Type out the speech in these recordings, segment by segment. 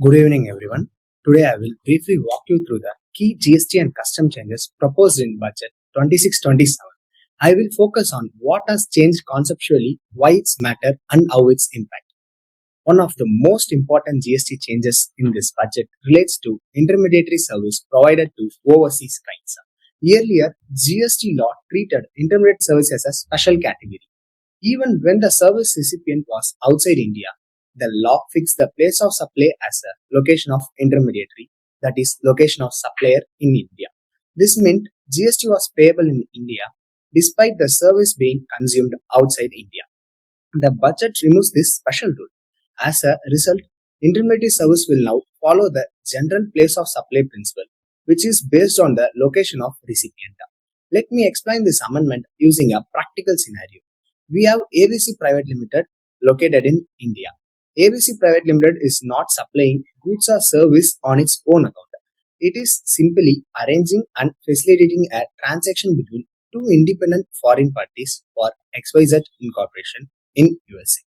Good evening, everyone. Today I will briefly walk you through the key GST and custom changes proposed in Budget 26-27. I will focus on what has changed conceptually, why it's matter, and how it's impact. One of the most important GST changes in this budget relates to intermediary service provided to overseas clients. Earlier, GST law treated intermediate service as a special category. Even when the service recipient was outside India, the law fixed the place of supply as a location of intermediary, that is, location of supplier in India. This meant GST was payable in India despite the service being consumed outside India. The budget removes this special rule. As a result, intermediary service will now follow the general place of supply principle, which is based on the location of recipient. Let me explain this amendment using a practical scenario. We have ABC Private Limited located in India. ABC Private Limited is not supplying goods or service on its own account. It is simply arranging and facilitating a transaction between two independent foreign parties for XYZ Incorporation in USA.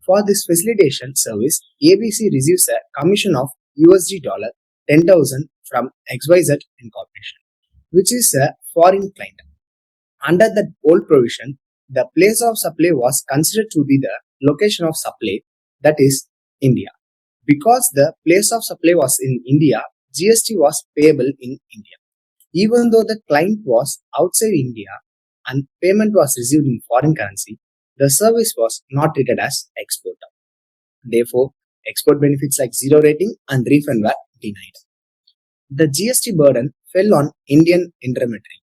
For this facilitation service, ABC receives a commission of USD $10,000 from XYZ Incorporation, which is a foreign client. Under the old provision, the place of supply was considered to be the location of supply, that is, India. Because the place of supply was in India, GST was payable in India. Even though the client was outside India and payment was received in foreign currency, the service was not treated as export. Therefore, export benefits like zero rating and refund were denied. The GST burden fell on Indian intermediary.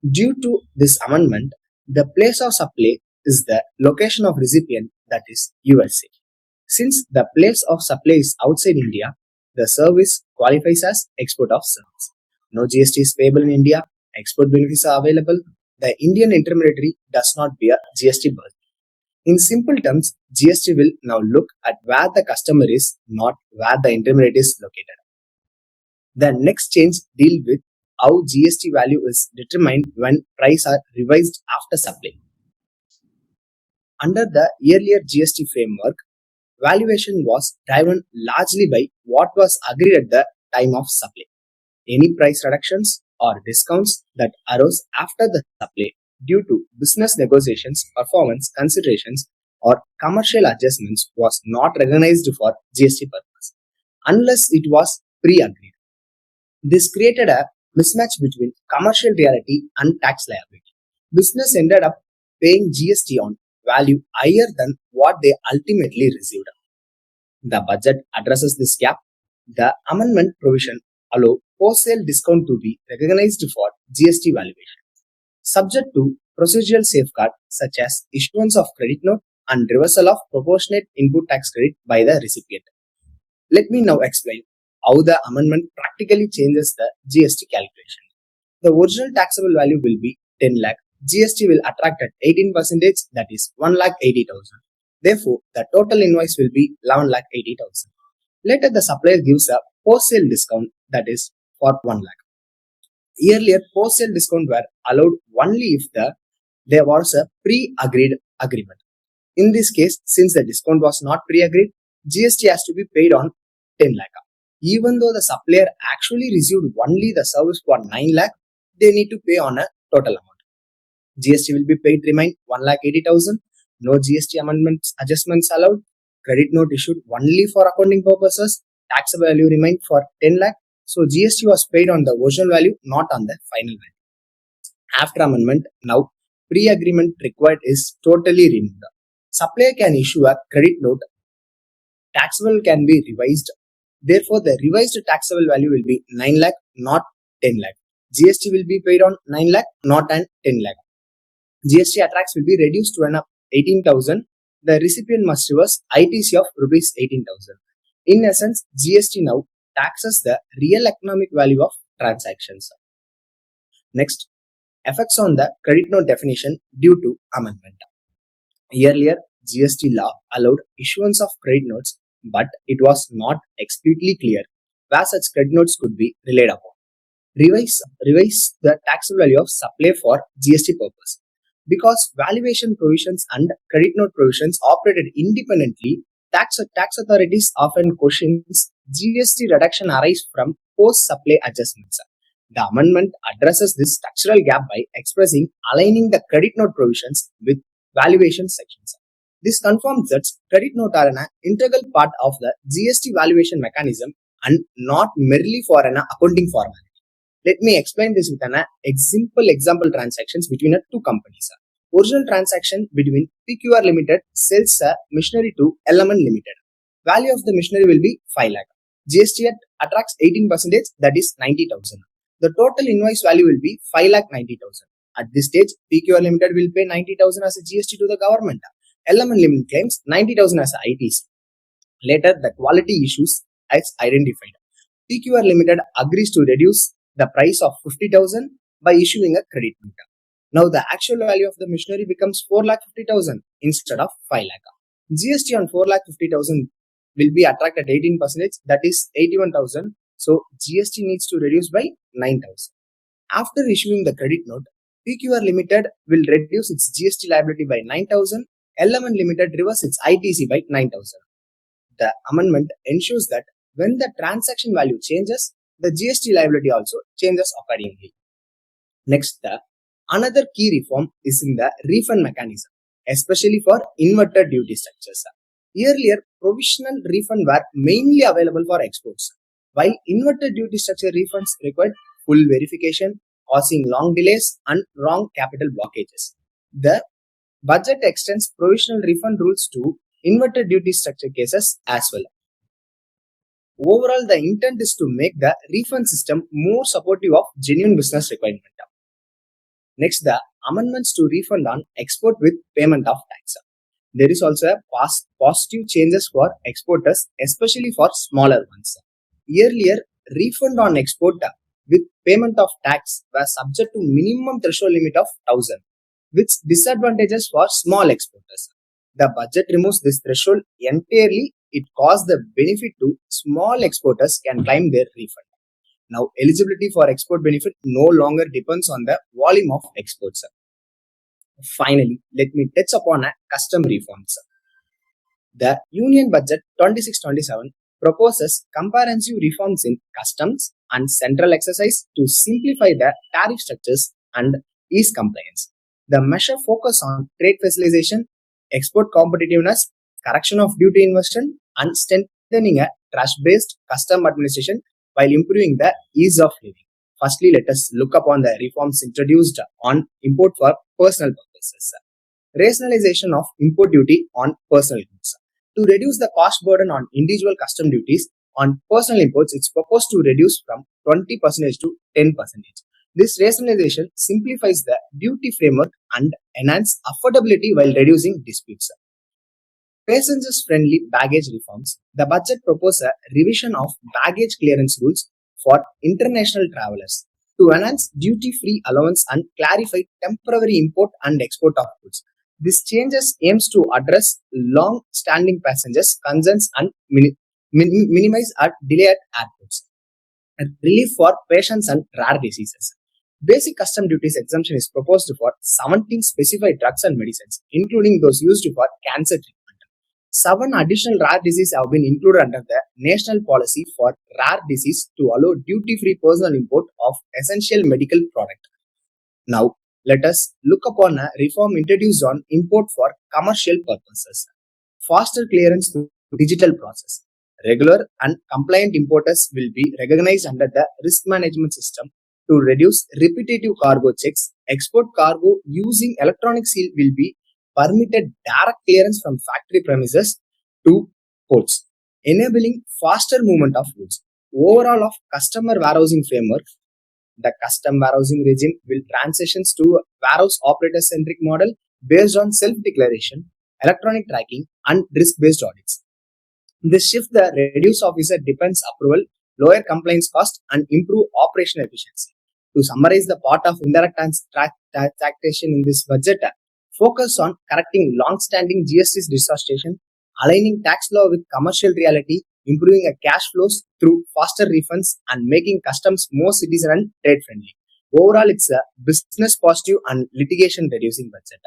Due to this amendment, the place of supply is the location of recipient, that is USA. Since the place of supply is outside India, the service qualifies as export of service. No GST is payable in India, export benefits are available, the Indian intermediary does not bear GST burden. In simple terms, GST will now look at where the customer is, not where the intermediary is located. The next change deals with how GST value is determined when prices are revised after supply. Under the earlier GST framework, valuation was driven largely by what was agreed at the time of supply. Any price reductions or discounts that arose after the supply due to business negotiations, performance considerations, or commercial adjustments was not recognized for GST purpose unless it was pre-agreed. This created a mismatch between commercial reality and tax liability. Business ended up paying GST on value higher than what they ultimately received. The budget addresses this gap. The amendment provision allows post-sale discount to be recognized for GST valuation, subject to procedural safeguards such as issuance of credit note and reversal of proportionate input tax credit by the recipient. Let me now explain how the amendment practically changes the GST calculation. The original taxable value will be 10 lakh. GST will attract at 18%, that is 1,80,000. Therefore, the total invoice will be 11,80,000. Later, the supplier gives a post-sale discount, that is for 1 lakh. Earlier, post-sale discount were allowed only if there was a pre-agreed agreement. In this case, since the discount was not pre-agreed, GST has to be paid on 10 lakh. Even though the supplier actually received only the service for 9 lakh, they need to pay on a total amount. GST will be paid remain 1,80,000. No GST amendments adjustments allowed. Credit note issued only for accounting purposes. Taxable value remained for 10 lakh. So GST was paid on the original value, not on the final value. After amendment, now pre-agreement required is totally removed. Supplier can issue a credit note. Taxable can be revised. Therefore, the revised taxable value will be 9 lakh, not 10 lakh. GST will be paid on 9 lakh, not on 10 lakh. GST attracts will be reduced to an 18,000. The recipient must reverse ITC of rupees 18,000. In essence, GST now taxes the real economic value of transactions. Next, effects on the credit note definition due to amendment. Earlier, GST law allowed issuance of credit notes, but it was not explicitly clear where such credit notes could be relied upon. Revise the taxable value of supply for GST purpose. Because valuation provisions and credit note provisions operated independently, tax authorities often question GST reduction arise from post-supply adjustments. The amendment addresses this structural gap by expressing aligning the credit note provisions with valuation sections. This confirms that credit note are an integral part of the GST valuation mechanism and not merely for an accounting formality. Let me explain this with an simple example transactions between two companies. Original transaction between PQR Limited sells a machinery to Element Limited. Value of the machinery will be 5 lakh. GST attracts 18%, that is 90,000. The total invoice value will be 5 lakh 90,000. At this stage, PQR Limited will pay 90,000 as a GST to the government. Element Limited claims 90,000 as a ITC. Later, the quality issues is identified. PQR Limited agrees to reduce the price of 50,000 by issuing a credit note. Now the actual value of the machinery becomes 4,50,000 instead of 5 lakh. GST on 4,50,000 will be attracted at 18%, that is 81,000. So GST needs to reduce by 9,000. After issuing the credit note, PQR Limited will reduce its GST liability by 9,000. Element Limited reverse its ITC by 9,000. The amendment ensures that when the transaction value changes, the GST liability also changes accordingly. Next, another key reform is in the refund mechanism, especially for inverted duty structures. Earlier, provisional refund were mainly available for exports, while inverted duty structure refunds required full verification, causing long delays and wrong capital blockages. The budget extends provisional refund rules to inverted duty structure cases as well. Overall, the intent is to make the refund system more supportive of genuine business requirement. Next, the amendments to refund on export with payment of tax. There is also a positive changes for exporters, especially for smaller ones. Earlier, refund on export with payment of tax were subject to minimum threshold limit of 1,000, which disadvantages for small exporters. The budget removes this threshold entirely. It caused the benefit to small exporters can claim their refund. Now, eligibility for export benefit no longer depends on the volume of exports. Finally, let me touch upon custom reforms. The Union Budget 26-27 proposes comprehensive reforms in customs and central exercise to simplify the tariff structures and ease compliance. The measure focus on trade facilitation, export competitiveness, correction of duty inversion, and strengthening a trust-based custom administration while improving the ease of living. Firstly, let us look upon the reforms introduced on import for personal purposes. Rationalization of import duty on personal goods. To reduce the cost burden on individual custom duties on personal imports, it's proposed to reduce from 20% to 10%. This rationalization simplifies the duty framework and enhances affordability while reducing disputes. Passengers-friendly baggage reforms. The budget proposes a revision of baggage clearance rules for international travelers to enhance duty-free allowance and clarify temporary import and export of goods. This changes aims to address long-standing passengers' concerns and minimize a delay at airports. Relief for patients and rare diseases. Basic custom duties exemption is proposed for 17 specified drugs and medicines, including those used for cancer treatment. 7 additional rare diseases have been included under the national policy for rare disease to allow duty-free personal import of essential medical product. Now, let us look upon a reform introduced on import for commercial purposes. Faster clearance through digital process. Regular and compliant importers will be recognized under the risk management system to reduce repetitive cargo checks. Export cargo using electronic seal will be permitted direct clearance from factory premises to ports, enabling faster movement of goods. Overall of customer warehousing framework, the custom warehousing regime will transition to a warehouse operator-centric model based on self-declaration, electronic tracking, and risk-based audits. This shift the reduce officer depends approval, lower compliance cost, and improve operational efficiency. To summarize the part of indirect taxation in this budget, focus on correcting long-standing GST distortion, aligning tax law with commercial reality, improving cash flows through faster refunds, and making customs more citizen and trade friendly. Overall, it's a business positive and litigation reducing budget.